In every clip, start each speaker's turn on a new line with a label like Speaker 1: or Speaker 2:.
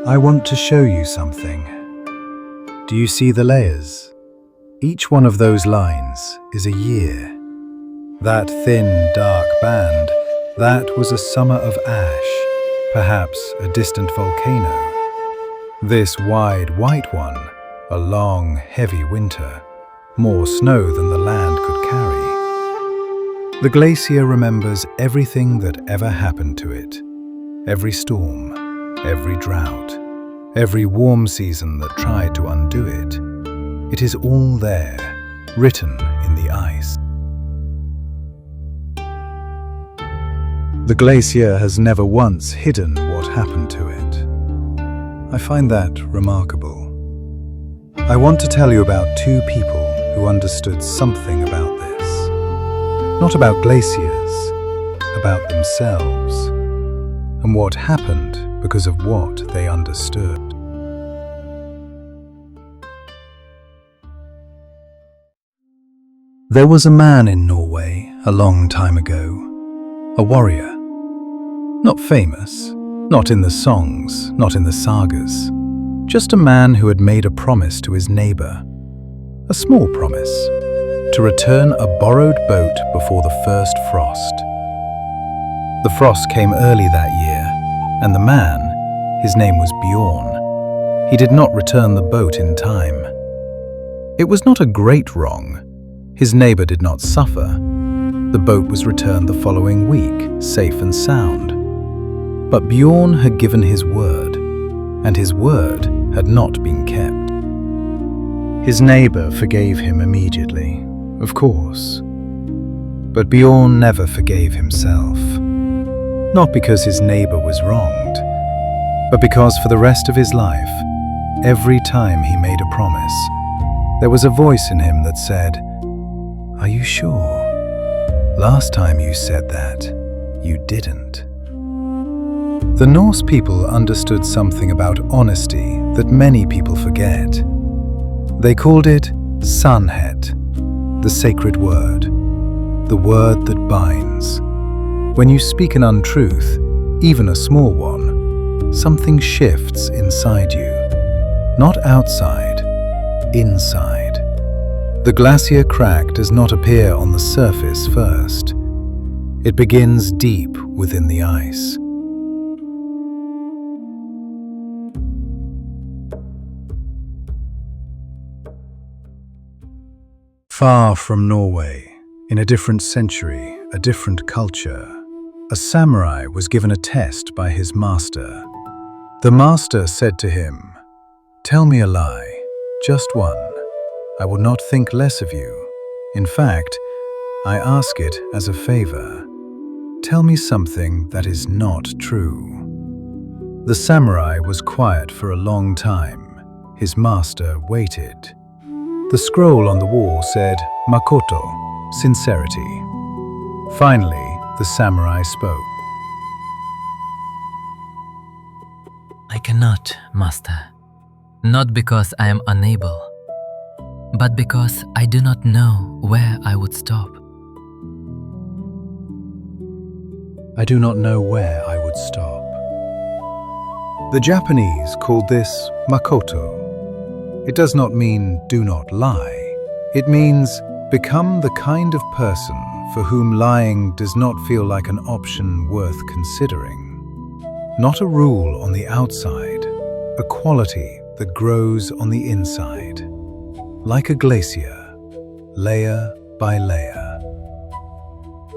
Speaker 1: I want to show you something. Do you see the layers? Each one of those lines is a year. That thin, dark band, that was a summer of ash, perhaps a distant volcano. This wide, white one, a long, heavy winter, more snow than the land could carry. The glacier remembers everything that ever happened to it. Every storm, every drought, every warm season that tried to undo it. It is all there, written in the ice. The glacier has never once hidden what happened to it. I find that remarkable. I want to tell you about two people who understood something about this. Not about glaciers, about themselves, and what happened because of what they understood. There was a man in Norway a long time ago, a warrior. Not famous, not in the songs, not in the sagas. Just a man who had made a promise to his neighbor. A small promise, to return a borrowed boat before the first frost. The frost came early that year, and the man, his name was Bjorn, he did not return the boat in time. It was not a great wrong. His neighbor did not suffer. The boat was returned the following week, safe and sound. But Bjorn had given his word, and his word had not been kept. His neighbor forgave him immediately, of course. But Bjorn never forgave himself. Not because his neighbor was wronged, but because for the rest of his life, every time he made a promise, there was a voice in him that said, "Are you sure? Last time you said that, you didn't." The Norse people understood something about honesty that many people forget. They called it sannhet, the sacred word, the word that binds. When you speak an untruth, even a small one, something shifts inside you. Not outside, inside. The glacier crack does not appear on the surface first. It begins deep within the ice. Far from Norway, in a different century, a different culture, a samurai was given a test by his master. The master said to him, "Tell me a lie, just one. I will not think less of you. In fact, I ask it as a favor. Tell me something that is not true." The samurai was quiet for a long time. His master waited. The scroll on the wall said, "Makoto," sincerity. Finally, the samurai spoke.
Speaker 2: "I cannot, master. Not because I am unable, but because I do not know where I would stop."
Speaker 1: I do not know where I would stop. The Japanese called this Makoto. It does not mean do not lie. It means become the kind of person for whom lying does not feel like an option worth considering. Not a rule on the outside, a quality that grows on the inside. Like a glacier, layer by layer.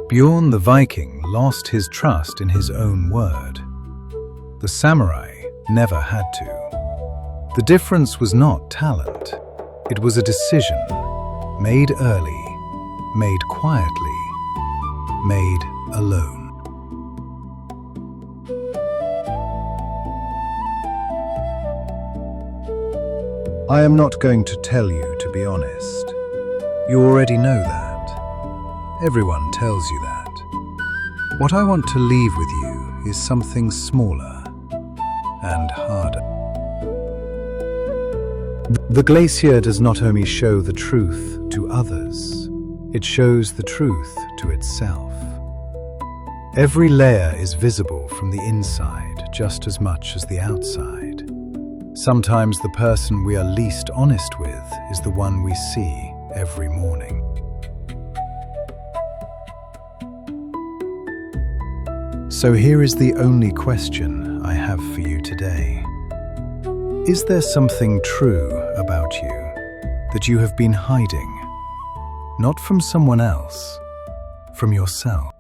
Speaker 1: Bjorn the Viking lost his trust in his own word. The samurai never had to. The difference was not talent. It was a decision, made early, made quietly, made alone. I am not going to tell you, to be honest. You already know that. Everyone tells you that. What I want to leave with you is something smaller and harder. The glacier does not only show the truth to others, it shows the truth to itself. Every layer is visible from the inside just as much as the outside. Sometimes the person we are least honest with is the one we see every morning. So here is the only question I have for you today. Is there something true about you that you have been hiding? Not from someone else, from yourself.